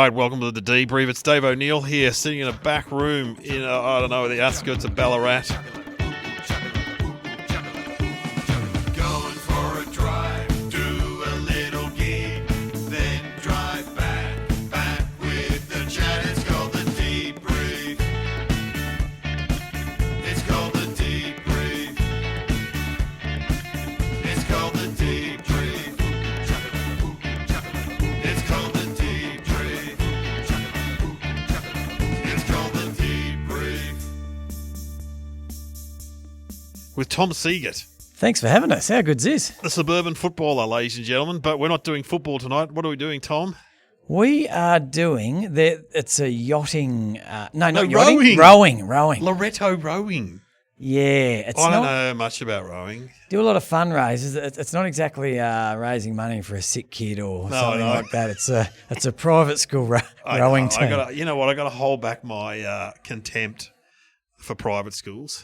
right, welcome to the debrief. It's Dave O'Neill here, sitting in a back room in, the outskirts of Ballarat. With Tom Siegert. Thanks for having us. How good's this? The Suburban Footballer, ladies and gentlemen. But we're not doing football tonight. What are we doing, Tom? We are doing, it's a yachting, rowing. Rowing. Loretto rowing. Yeah. I don't know much about rowing. Do a lot of fundraisers. It's not exactly raising money for a sick kid or something like that. It's a private school rowing team. I got to hold back my contempt for private schools.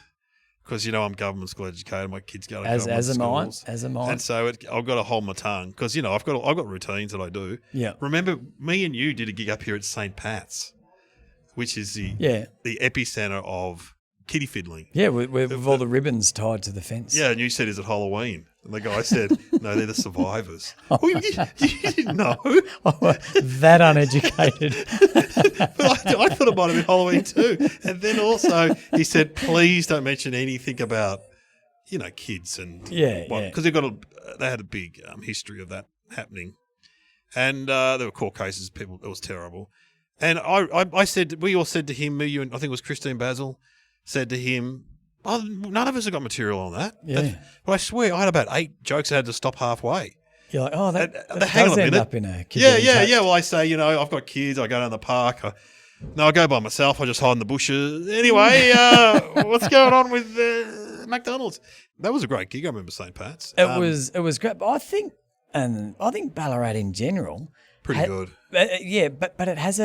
Because, I'm government school educated. My kids go to government schools. As am I. And so I've got to hold my tongue because, I've got routines that I do. Yeah. Remember, me and you did a gig up here at St. Pat's, which is the epicenter of kiddie fiddling. Yeah, with all the ribbons tied to the fence. Yeah, and you said, is it Halloween? And the guy said, no, they're the survivors. Well, you didn't know. That uneducated. But I thought it might have been Halloween too. And then also he said, please don't mention anything about, kids and because they had a big history of that happening, and there were court cases. It was terrible. And we all said to him, me, you, and I think it was Christine Basil, said to him, oh, none of us have got material on that. Yeah. But I swear I had about 8 jokes I had to stop halfway. You're like, oh, that does end up in a kid. Yeah. Well, I say, I've got kids. I go down the park. I go by myself. I just hide in the bushes. Anyway, what's going on with McDonald's? That was a great gig. I remember St. Pat's. It was great. But I think Ballarat in general pretty good. But it has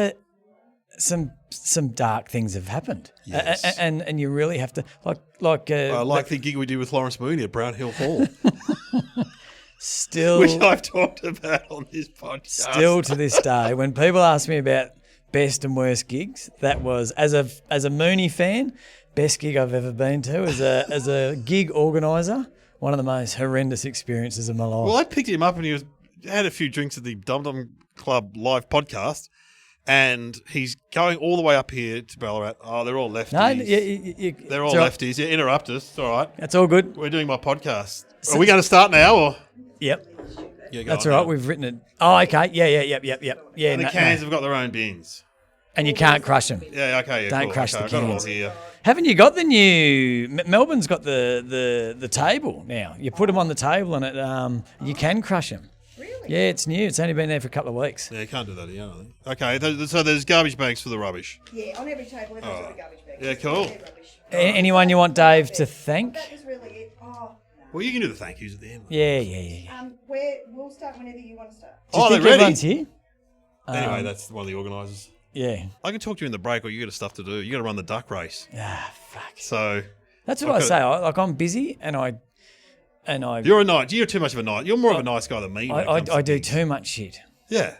some dark things have happened. Yes. And you really have to like the gig we did with Lawrence Mooney at Brown Hill Hall. Still, which I've talked about on this podcast. Still to this day, when people ask me about best and worst gigs, that was as a Mooney fan, best gig I've ever been to. As a gig organizer, one of the most horrendous experiences of my life. Well, I picked him up and he had a few drinks at the Dum Dum Club live podcast. And he's going all the way up here to Ballarat. Oh, they're all lefties. No, they're all lefties. Yeah, interrupt us. It's all right. That's all good. We're doing my podcast. Are we going to start now? Or? Yep. That's all right. We've written it. Oh, okay. Yep. Yeah. And the cans have got their own bins. And you can't crush them. Yeah, okay. Yeah, Don't crush the cans. I've got it all here. Haven't you got the new... Melbourne's got the table now. You put them on the table and you can crush them. Really? Yeah, it's new. It's only been there for a couple of weeks. Yeah, you can't do that here, I think. Okay, so there's garbage bags for the rubbish. Yeah, on every table, everyone's got a garbage bag. Yeah, cool. Anyone you want Dave to thank? That was really it. Oh. Well, you can do the thank yous at the end. Yeah. We'll start whenever you want to start. Do you think they're ready? Everyone's here? Anyway, that's one of the organisers. Yeah. I can talk to you in the break, or you got stuff to do. You got to run the duck race. Fuck. So that's what I say. I'm busy, and I. You're too much of a nice. You're more of a nice guy than me. I do too much shit. Yeah.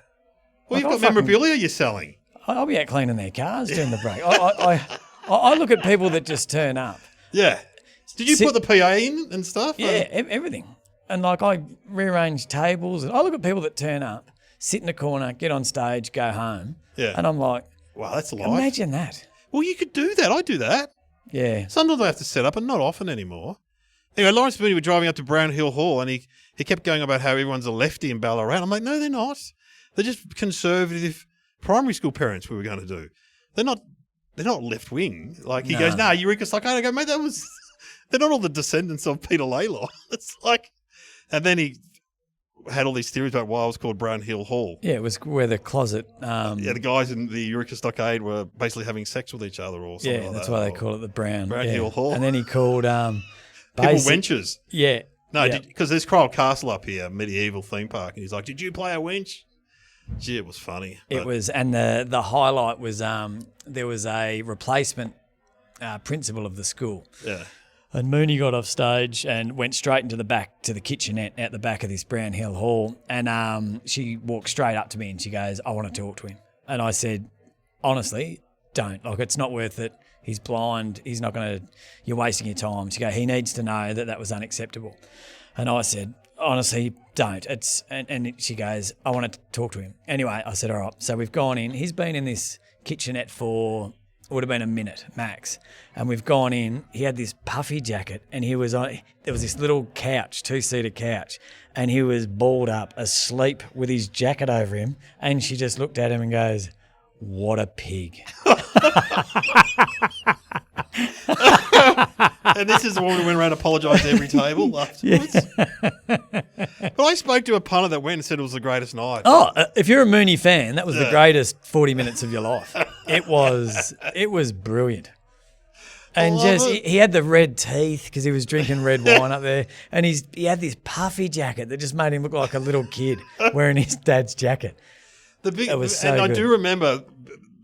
Well, you've got memorabilia you're selling. I'll be out cleaning their cars during the break. I look at people that just turn up. Yeah. Did you put the PA in and stuff? Yeah, everything. And I rearrange tables. And I look at people that turn up, sit in a corner, get on stage, go home. Yeah. And I'm like, wow, that's a lot. Imagine that. Well, you could do that. I do that. Yeah. Sometimes I have to set up, and not often anymore. Anyway, Lawrence Mooney were driving up to Brown Hill Hall, and he kept going about how everyone's a lefty in Ballarat. I'm like, no, they're not. They're just conservative primary school parents we were going to do. They're not left wing. Like, he goes, nah, Eureka Psychotic. I go, mate, they're not all the descendants of Peter Laylaw. It's like, and then he had all these theories about why it was called Brown Hill Hall. Yeah, it was where the closet. The guys in the Eureka Stockade were basically having sex with each other or something like that. Yeah, that's why they call it the Brown Hill Hall. And then he called... People wenches. Yeah. No, because there's Cryle Castle up here, medieval theme park, and he's like, did you play a wench? Gee, it was funny. It was, and the highlight was there was a replacement principal of the school. Yeah. And Mooney got off stage and went straight into the back to the kitchenette at the back of this Brown Hill Hall. And she walked straight up to me and she goes, I want to talk to him. And I said, honestly, don't. Like, it's not worth it. He's blind. He's not going to, you're wasting your time. She goes, he needs to know that that was unacceptable. And I said, honestly, don't. And she goes, I want to talk to him. Anyway, I said, all right. So we've gone in. He's been in this kitchenette for, it would have been a minute max. And we've gone in. He had this puffy jacket and he was on, there was this little couch, 2-seater couch, and he was balled up asleep with his jacket over him. And she just looked at him and goes, what a pig. And this is the one who went around and apologised to every table afterwards. But I spoke to a punter that went and said it was the greatest night. Oh, if you're a Mooney fan, that was the greatest 40 minutes of your life. It was brilliant. And he had the red teeth because he was drinking red wine up there. And he had this puffy jacket that just made him look like a little kid wearing his dad's jacket. It was so good. I do remember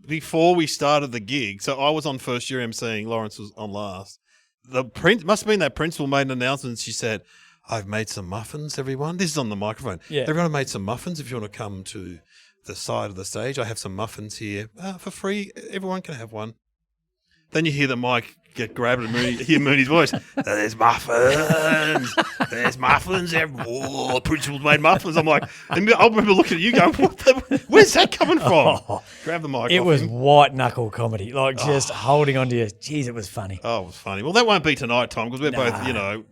before we started the gig, so I was on first year emceeing, Lawrence was on last. Must have been that principal made an announcement. She said, I've made some muffins, everyone. This is on the microphone. Yeah. Everyone made some muffins. If you want to come to the side of the stage, I have some muffins here for free. Everyone can have one. Then you hear the mic get grabbed and hear Mooney's voice. There's muffins. There's muffins. Oh, principal's made muffins. I'm like, and I remember looking at you going, where's that coming from? Grab the mic. It was white knuckle comedy, like just holding onto you. Jeez, it was funny. Oh, it was funny. Well, that won't be tonight, Tom, because we're both,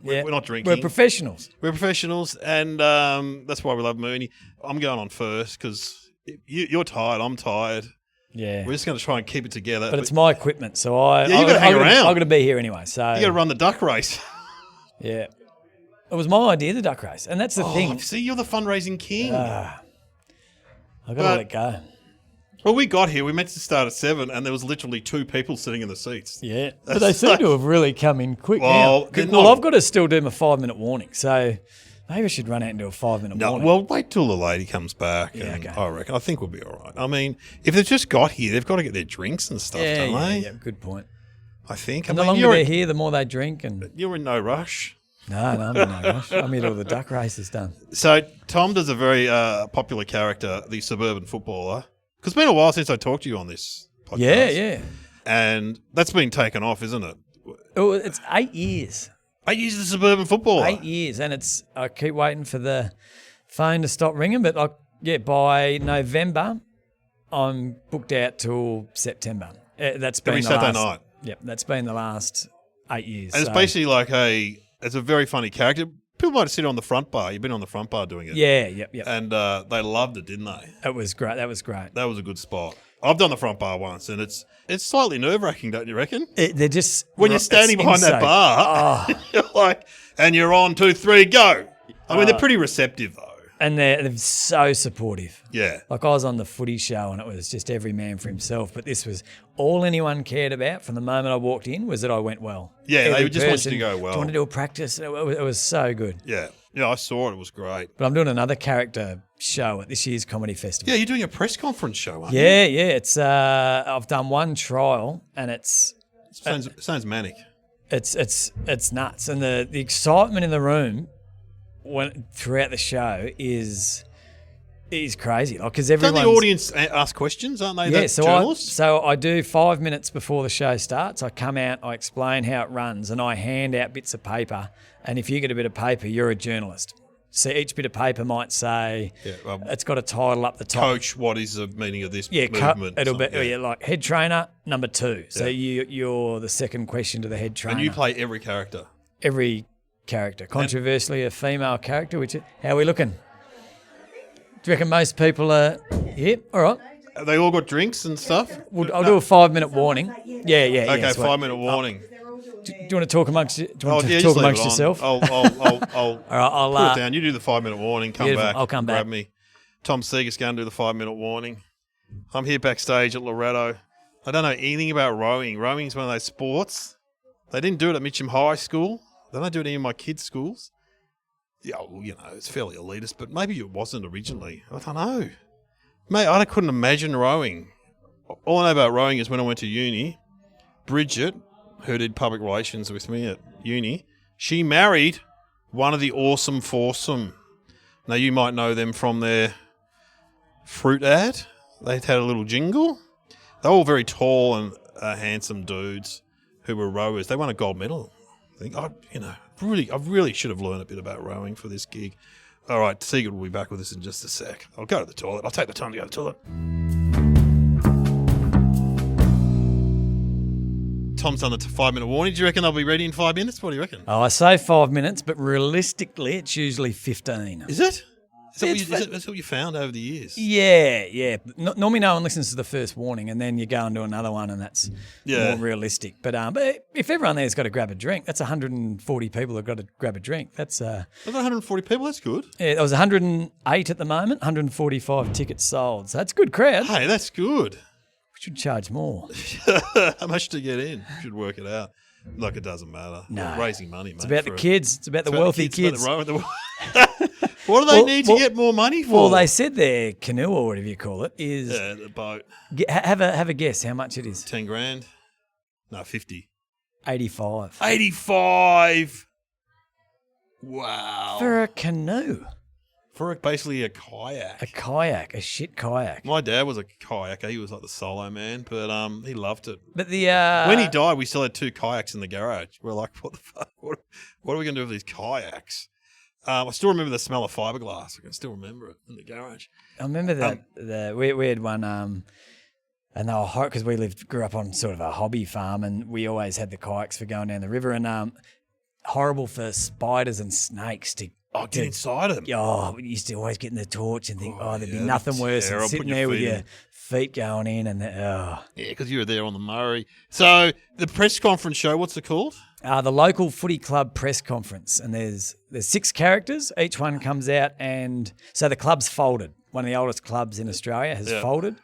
we're not drinking. We're professionals. And that's why we love Mooney. I'm going on first because you're tired. I'm tired. Yeah. We're just going to try and keep it together. But it's my equipment, so you've got to hang around. I've got to be here anyway. So you got to run the duck race. Yeah. It was my idea, the duck race. And that's the thing. See, you're the fundraising king. I've got to let it go. Well, we got here. We meant to start at 7, and there was literally 2 people sitting in the seats. Yeah. But they seem to have really come in quick now. Well, I've got to still do my 5-minute warning, so maybe I should run out and do a 5-minute warning. Well, wait till the lady comes back. Yeah, and okay. I think we'll be all right. I mean, if they've just got here, they've got to get their drinks and stuff, don't they? Yeah, good point. I think. And the longer they're here, the more they drink. And you're in no rush. No, I'm in no rush. I'm here till the duck race is done. So Tom does a very popular character, the Suburban Footballer. Because it's been a while since I talked to you on this podcast. Yeah. And that's been taken off, isn't it? Oh, it's 8 years. 8 years of the Suburban Footballer. 8 years, and I keep waiting for the phone to stop ringing, but by November, I'm booked out till September. That's been every Saturday night. Yep, that's been the last 8 years. And it's basically like it's a very funny character. People might sit on the front bar. You've been on the front bar doing it. Yeah, yep. And they loved it, didn't they? It was great. That was great. That was a good spot. I've done the front bar once, and it's slightly nerve-wracking, don't you reckon? They're just when you're standing behind that bar, you're like, and you're on 2, 3, go. I mean, they're pretty receptive though, and they're so supportive. Yeah, like I was on the Footy show, and it was just every man for himself. But this was all anyone cared about from the moment I walked in was that I went well. Yeah, they just wanted you to go well. Do you want to do a practice? It was so good. Yeah, I saw it. It was great. But I'm doing another character show at this year's comedy festival. Yeah, you're doing a press conference show, aren't you? Yeah. It's I've done one trial, and it sounds manic. It's nuts, and the excitement in the room throughout the show is crazy. Like, because everyone. Don't the audience ask questions, aren't they? Yeah, journalists? So I do 5 minutes before the show starts. I come out, I explain how it runs, and I hand out bits of paper. And if you get a bit of paper, you're a journalist. So each bit of paper might say, it's got a title up the top. Coach, what is the meaning of this movement? It'll be like head trainer number 2. So you're the second question to the head trainer. And you play every character. Every character. Controversially, a female character. How are we looking? Do you reckon most people are... Yeah, all right. Have they all got drinks and stuff? I'll do a 5-minute warning. Yeah. Okay, sweet. 5-minute warning. Do you want to talk amongst yourself? I'll all right, I'll put it down. You do the 5-minute warning. Come back. I'll come back. Grab me. Tom Siegert's going to do the 5-minute warning. I'm here backstage at Loretto. I don't know anything about rowing. Rowing's one of those sports. They didn't do it at Mitcham High School. They don't do it in any of my kids' schools. Yeah, well, it's fairly elitist, but maybe it wasn't originally. I don't know. Mate, I couldn't imagine rowing. All I know about rowing is when I went to uni, Bridget, who did public relations with me at uni, she married one of the Awesome Foursome. Now, you might know them from their fruit ad. They had a little jingle. They were all very tall and handsome dudes who were rowers. They won a gold medal. I think I really should have learned a bit about rowing for this gig. All right, Siegert will be back with us in just a sec. I'll go to the toilet. I'll take the time to go to the toilet. Tom's done the 5-minute warning. Do you reckon they'll be ready in 5 minutes? What do you reckon? Oh, I say 5 minutes, but realistically, it's usually 15. Is it? That's what you found over the years? Yeah. Normally no one listens to the first warning and then you go and do another one and that's more realistic. But if everyone there's got to grab a drink, that's 140 people have got to grab a drink. That's 140 people, that's good. Yeah, there was 108 at the moment, 145 tickets sold. So that's a good crowd. Hey, that's good. We should charge more. How much to get in? Should work it out. Like it doesn't matter. No. We're raising money, mate. It's about the kids. It's about the wealthy kids. What do they need to get more money for? Well, they said their canoe or whatever you call it is. Yeah, the boat. Have a guess how much it is. 10 grand? No, 50. 85. 85. Wow. For a canoe. For basically a kayak. A shit kayak. My dad was a kayaker. He was like the solo man, but he loved it. But when he died, we still had 2 kayaks in the garage. We're like, what the fuck? What are we going to do with these kayaks? I still remember the smell of fiberglass. I can still remember it in the garage. I remember that we had one, and they were hot because we grew up on sort of a hobby farm, and we always had the kayaks for going down the river, and horrible for spiders and snakes to get inside them. Oh, we used to always get in the torch and think, there'd be nothing worse than sitting there with your feet going in and Yeah, because you were there on the Murray. So the press conference show, what's it called? The local footy club press conference, and there's 6 characters. Each one comes out, and so the club's folded. One of the oldest clubs in Australia has folded.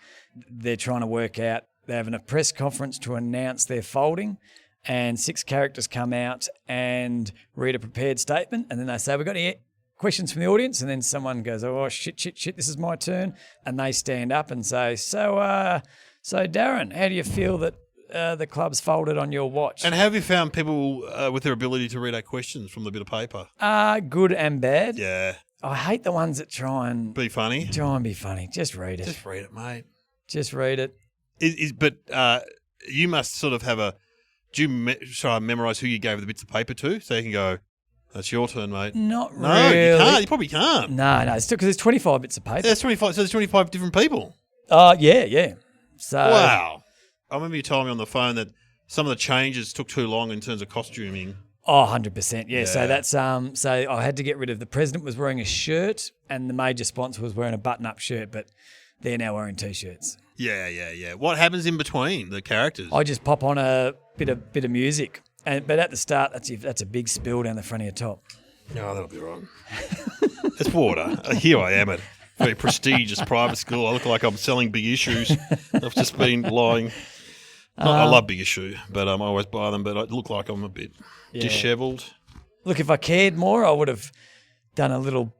They're trying to work out. They're having a press conference to announce their folding, and 6 characters come out and read a prepared statement, and then they say, "We've got any questions from the audience?" And then someone goes, "Oh shit, this is my turn," and they stand up and say, "So Darren, how do you feel that the club's folded on your watch?" And have you found people with their ability to read out questions from the bit of paper? Good and bad. Yeah. I hate the ones that try and be funny. Just read it. Just read it, mate. Just read it. But you must sort of have do you try and memorise who you gave the bits of paper to so you can go, "That's your turn, mate"? Not really. No, you can't. You probably can't. No, it's still because there's 25 bits of paper. There's 25. So there's 25 different people. Yeah. So wow. I remember you told me on the phone that some of the changes took too long in terms of costuming. Oh, 100%. Yeah. So that's so I had to get rid of the president was wearing a shirt and the major sponsor was wearing a button-up shirt, but they're now wearing T-shirts. Yeah. What happens in between the characters? I just pop on a bit of music, but at the start that's a big spill down the front of your top. No, that'll be wrong. It's water. Here I am at a very prestigious private school. I look like I'm selling Big Issues. I've just been lying. I love Big Issue, but I always buy them. But I look like I'm a bit dishevelled. Look, if I cared more, I would have done a little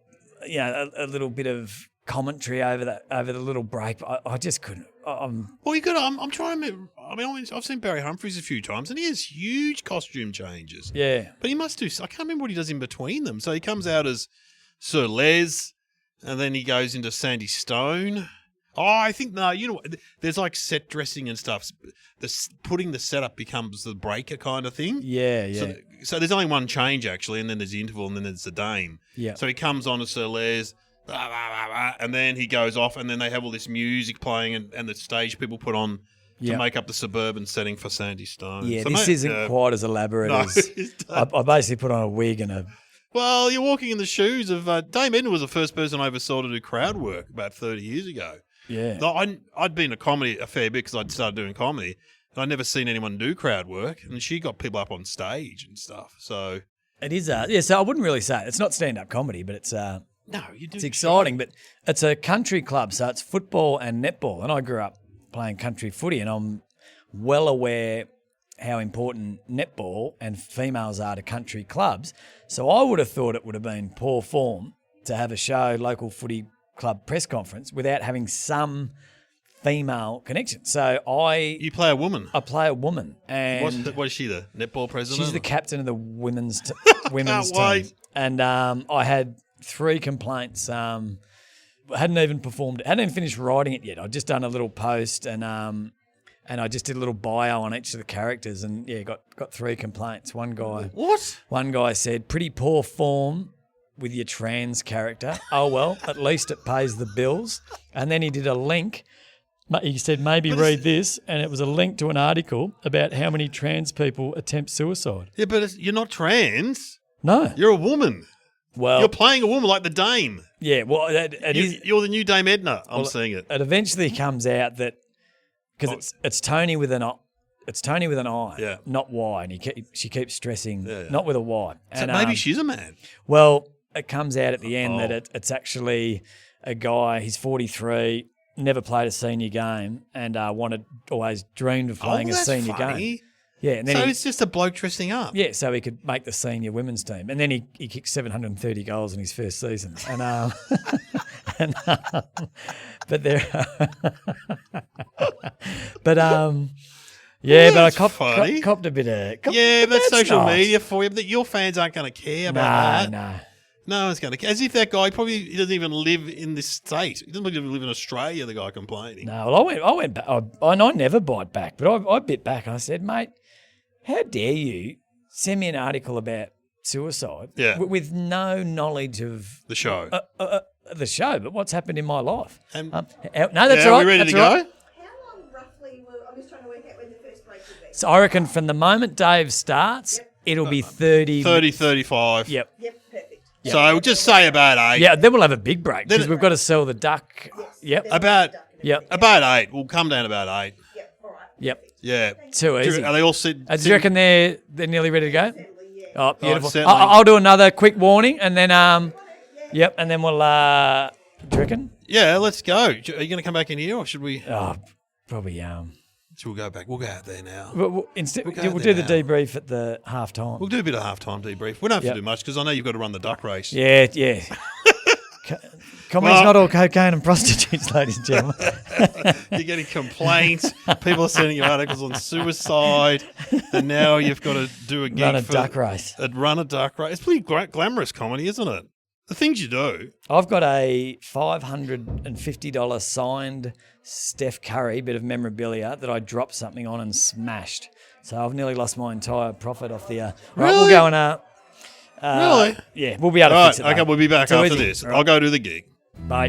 bit of commentary over the little break. But I just couldn't. Well, you got. I'm trying to. I mean, I've seen Barry Humphries a few times, and he has huge costume changes. Yeah, but he must do. I can't remember what he does in between them. So he comes out as Sir Les, and then he goes into Sandy Stone. Oh, I think no. You know, there's like set dressing and stuff. Putting the setup becomes the breaker kind of thing. Yeah. So there's only one change actually, and then there's the interval, and then there's the Dame. Yeah. So he comes on as Sir Les. Blah, blah, blah, blah, and then he goes off, and then they have all this music playing, and the stage people put on to make up the suburban setting for Sandy Stone. Yeah, so this isn't quite as elaborate as I basically put on a wig and a. Well, you're walking in the shoes of Dame Edna was the first person I ever saw to do crowd work about 30 years ago. Yeah, I'd been a comedy a fair bit because I'd started doing comedy, and I'd never seen anyone do crowd work, and she got people up on stage and stuff. So it is so I wouldn't really say it's not stand-up comedy, but it's No, you do. It's exciting, but it's a country club, so it's football and netball. And I grew up playing country footy, and I'm well aware how important netball and females are to country clubs. So I would have thought it would have been poor form to have a show, local footy club press conference, without having some female connection. So You play a woman? I play a woman. And what is she, the netball president? She's the captain of the women's team. Wait. And I had 3 complaints hadn't even performed, hadn't even finished writing it yet. I'd just done a little post and I just did a little bio on each of the characters and got 3 complaints. One guy said, pretty poor form with your trans character. Oh, well, at least it pays the bills. And then he did a link. He said, maybe read this. And it was a link to an article about how many trans people attempt suicide. Yeah, but you're not trans. No. You're a woman. Well, you're playing a woman like the Dame. Yeah, well, you're the new Dame Edna. I'm seeing it. It eventually comes out that because it's Tony with an I, not Y, and she keeps stressing not with a Y. And, so maybe she's a man. Well, it comes out at the end that it's actually a guy. He's 43, never played a senior game, and always dreamed of playing a senior game. Yeah, and then so it's just a bloke dressing up. Yeah, so he could make the senior women's team, and then he kicked 730 goals in his first season. And but there, but I copped a bit of. But that's social media for you. But your fans aren't going to care about that. No one's going to care. As if that guy he doesn't even live in this state. He doesn't even live in Australia. The guy complaining. No, well, I went back. I never bite back, but I bit back. I said, mate, how dare you send me an article about suicide with no knowledge of the show? But what's happened in my life? No, that's right. Are we ready to go? How long roughly I'm just trying to work out when the first break will be. So I reckon from the moment Dave starts, it'll be 30. 30, 35. Yep, perfect. Yep. So just say about 8. Yeah, then we'll have a big break because we've got to sell the duck. Yes. About 8. We'll come down about 8. Yep, all right. Yep. Yeah. Too easy. Are they all sit? Do you reckon they're nearly ready to go? Oh, beautiful. Oh, I'll do another quick warning and then and then we'll do you reckon? Yeah, let's go. Are you going to come back in here or should we? Oh, probably So we'll go back. We'll go out there now. We'll do the debrief at the half time. We'll do a bit of half-time debrief. We don't have to do much because I know you've got to run the duck race. Yeah. Comedy's not all cocaine and prostitutes, ladies and gentlemen. You're getting complaints. People are sending you articles on suicide. And now you've got to do a gig Run a duck race. Run a duck race. It's pretty glamorous comedy, isn't it? The things you do. I've got a $550 signed Steph Curry bit of memorabilia that I dropped something on and smashed. So I've nearly lost my entire profit off the... Right, we'll go and... really? Yeah, we'll be able to fix it. Okay, we'll be back after this. Right. I'll go do the gig. Bye.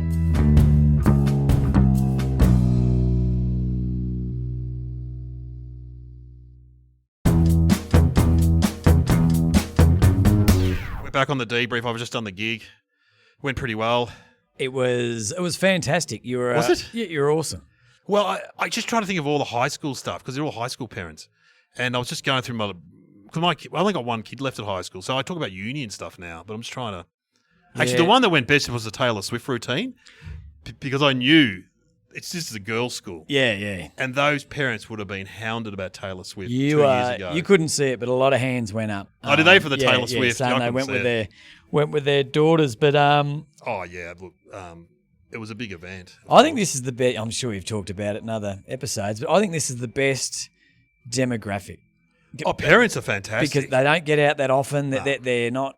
We're back on the debrief. I've just done the gig. Went pretty well. It was fantastic. You were Was it? Yeah, you were awesome. Well, I just try to think of all the high school stuff because they're all high school parents. And I was just going through I only got one kid left at high school, so I talk about uni and stuff now, but I'm just trying to... Actually, the one that went best was the Taylor Swift routine because I knew this is a girls' school. Yeah. And those parents would have been hounded about Taylor Swift 2 years ago. You couldn't see it, but a lot of hands went up. Oh, did they for the Taylor Swift? So they went with their daughters, but... Oh, yeah, look, it was a big event. I think this is the best... I'm sure you've talked about it in other episodes, but I think this is the best demographic. Oh, parents are fantastic. Because they don't get out that often. They're not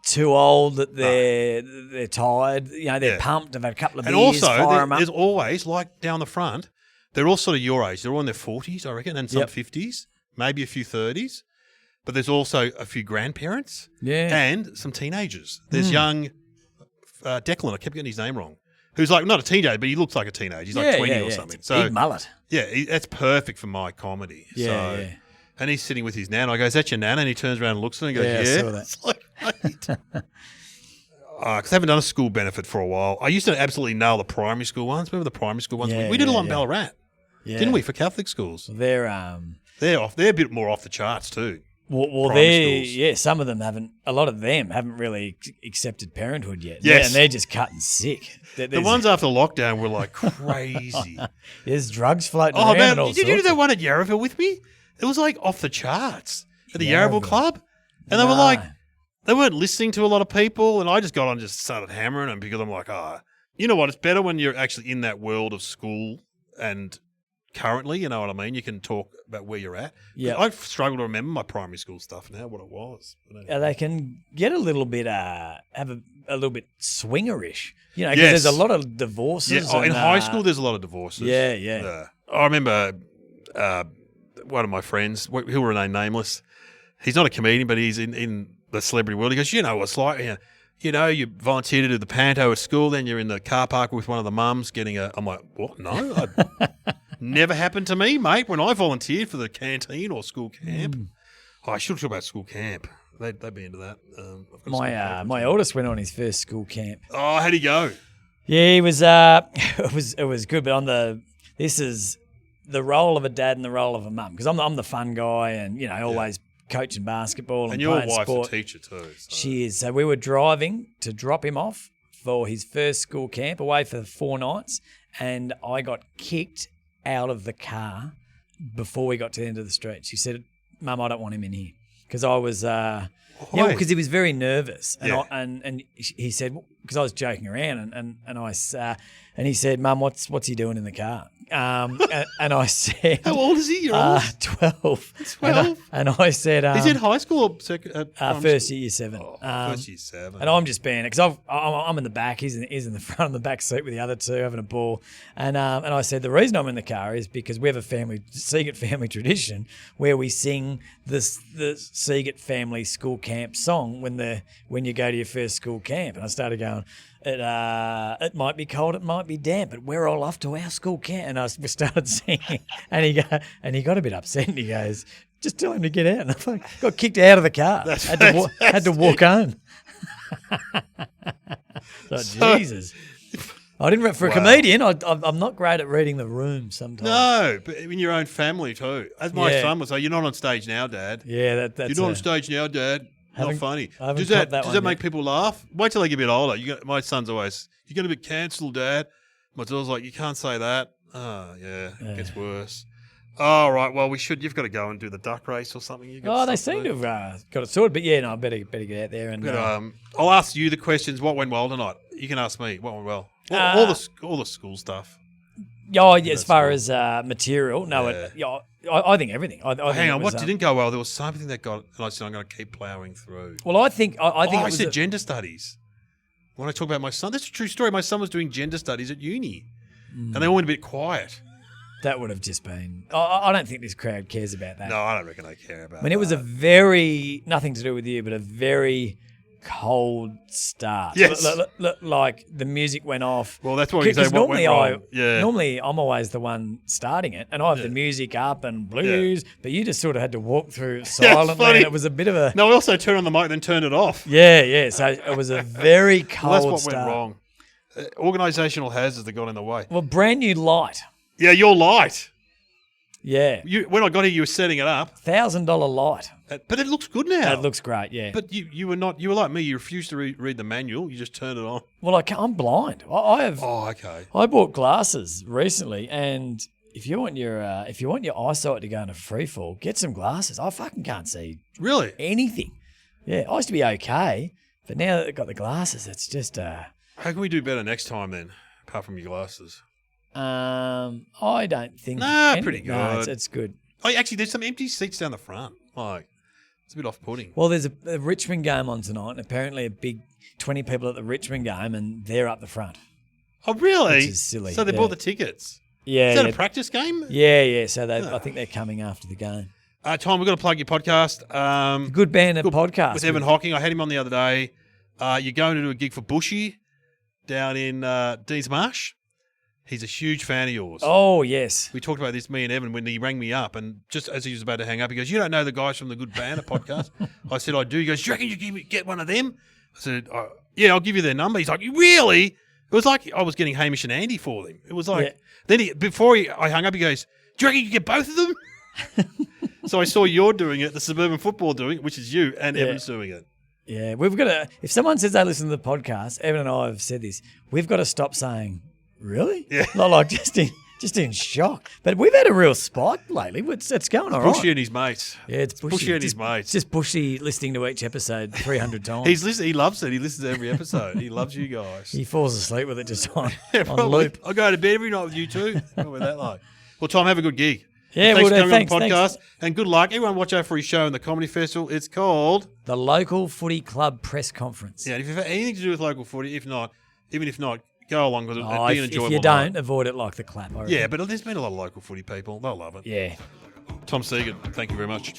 too old that they're tired. You know, they're pumped. They've had a couple of beers. And also, fire 'em up. there's always, like down the front, they're all sort of your age. They're all in their 40s, I reckon, and some 50s, maybe a few 30s. But there's also a few grandparents and some teenagers. There's young Declan, I kept getting his name wrong, who's like not a teenager, but he looks like a teenager. He's like 20 or something. So big mullet. Yeah, that's perfect for my comedy. Yeah. And he's sitting with his nan. I go, is that your nan? And he turns around and looks at her and goes, yeah. I saw that. It's like, mate. Because I haven't done a school benefit for a while. I used to absolutely nail the primary school ones. Remember the primary school ones? We did a lot in Ballarat, didn't we, for Catholic schools? They're a bit more off the charts too. Well, some of them haven't. A lot of them haven't really accepted parenthood yet. Yes, and they're just cutting sick. The ones after lockdown were like crazy. There's drugs floating around. Man, and all did you do that one at Yarraville with me? It was like off the charts at the Yarraville Club, and they were like, they weren't listening to a lot of people, and I just got on and just started hammering them because I'm like, you know what? It's better when you're actually in that world of school and currently, you know what I mean? You can talk about where you're at. Yeah. I struggle to remember my primary school stuff now, what it was. But anyway. They can get a little bit, have a little bit swingerish, you know, because Yes. there's a lot of divorces. Yeah, in and, high school, there's a lot of divorces. Yeah. I remember one of my friends, who will remain nameless. He's not a comedian, but he's in the celebrity world. He goes, you know what it's like, you know, you volunteer to do the panto at school, then you're in the car park with one of the mums getting I'm like, what? No, never happened to me, mate, when I volunteered for the canteen or school camp. Oh, I should talk about school camp. They'd be into that. My eldest went on his first school camp. Oh, how'd he go? Yeah, he was. It was good, but this is the role of a dad and the role of a mum, because I'm the fun guy, and you know, always coaching basketball and your playing wife's sport. a teacher too. So. She is. So we were driving to drop him off for his first school camp, away for 4 nights, and I got kicked out of the car before we got to the end of the street. She said, "Mum, I don't want him in here," because I was. Because he was very nervous, and he said, because I was joking around, and he said, "Mum, what's he doing in the car?" And I said, "How old is he? You're old." 12. 12. And I said, "Is it high school or first year, year 7?" First year 7. And I'm just being it because I'm in the back. He's in the front of the back seat with the other two having a ball. And I said the reason I'm in the car is because we have a Siegert family tradition where we sing the Siegert family school camp song when you go to your first school camp. And I started going, it might be cold, it might be damp, but we're all off to our school camp. And we started singing, and he got a bit upset, and he goes, "Just tell him to get out." And I got kicked out of the car. Had to walk home. Jesus. I didn't for a comedian. I'm not great at reading the room sometimes. No, but in your own family too. As my son would say, "You're not on stage now, Dad." Yeah, that's you're not on stage now, Dad. Not funny. Does that make people laugh? Wait till they get a bit older. My son's always, "You're going to be cancelled, Dad." My daughter's like, "You can't say that." Oh, yeah, it gets worse. All right, well, you've got to go and do the duck race or something. They seem to have got it sorted, but I better get out there. And I'll ask you the questions. What went well tonight? You can ask me what went well. All the school stuff. As far as material, I think everything. Hang on, what didn't go well? There was something that got, and I said I'm going to keep ploughing through. Well, I think I said gender studies. When I talk about my son, that's a true story. My son was doing gender studies at uni, and they all went a bit quiet. That would have just been. I don't think this crowd cares about that. No, I don't reckon they care about. I mean, it was a very nothing to do with you, but a very cold start. Yes, like the music went off. Well, that's what you say. Normally, I'm always the one starting it, and I have the music up and blues. But you just sort of had to walk through silently, and it was a bit of a. No, I also turned on the mic and then turned it off. Yeah. So it was a very cold. Well, that's what start. went wrong. Organisational hazards that got in the way. Well, brand new light. Yeah, your light. Yeah. When I got here, you were setting it up. $1,000 light. But it looks good now. It looks great, yeah. But you were not. You were like me. You refused to read the manual. You just turned it on. Well, I'm blind. I have. Oh, okay. I bought glasses recently, and if you want your eyesight to go into free fall, get some glasses. I fucking can't see really anything. Yeah, I used to be okay, but now that I've got the glasses, it's just. How can we do better next time then? Apart from your glasses. I don't think. Pretty good. No, it's good. Oh, actually, there's some empty seats down the front. Like, it's a bit off-putting. Well, there's a Richmond game on tonight, and apparently a big 20 people at the Richmond game, and they're up the front. Oh, really? Which is silly. So they bought the tickets? Yeah. Is that a practice game? Yeah. So I think they're coming after the game. Tom, we've got to plug your podcast. The Good Banter Podcast. With Evan Hocking. I had him on the other day. You're going to do a gig for Bushy down in Deans Marsh. He's a huge fan of yours. Oh, yes. We talked about this, me and Evan, when he rang me up, and just as he was about to hang up, he goes, "You don't know the guys from the Good Banter Podcast?" I said, "I do." He goes, "Do you reckon you get one of them?" I said, "Yeah, I'll give you their number." He's like, "Really?" It was like I was getting Hamish and Andy for them. It was like, then I hung up, he goes, "Do you reckon you can get both of them?" So I saw you're doing it, the Suburban Footballer doing it, which is you, and Evan's doing it. Yeah, we've got to, if someone says they listen to the podcast, Evan and I have said this, we've got to stop saying, "Really?" Yeah. Like just in shock. But we've had a real spike lately. It's going all right. Bushy and his mates. Yeah, it's Bushy and his mates. Just Bushy listening to each episode 300 times. He loves it. He listens to every episode. He loves you guys. He falls asleep with it just on Probably. loop. I go to bed every night with you too. What was that like? Well, Tom, have a good gig. Yeah, thanks well, for coming on the thanks. podcast. And good luck. Everyone watch out for his show in the Comedy Festival. It's called... The Local Footy Club Press Conference. Yeah, and if you've had anything to do with local footy, even if not, go along with it. Oh, It'd be an enjoyable if you night. don't, avoid it like the clap. I reckon. Yeah, but there's been a lot of local footy people. They'll love it. Yeah. Tom Siegert, thank you very much.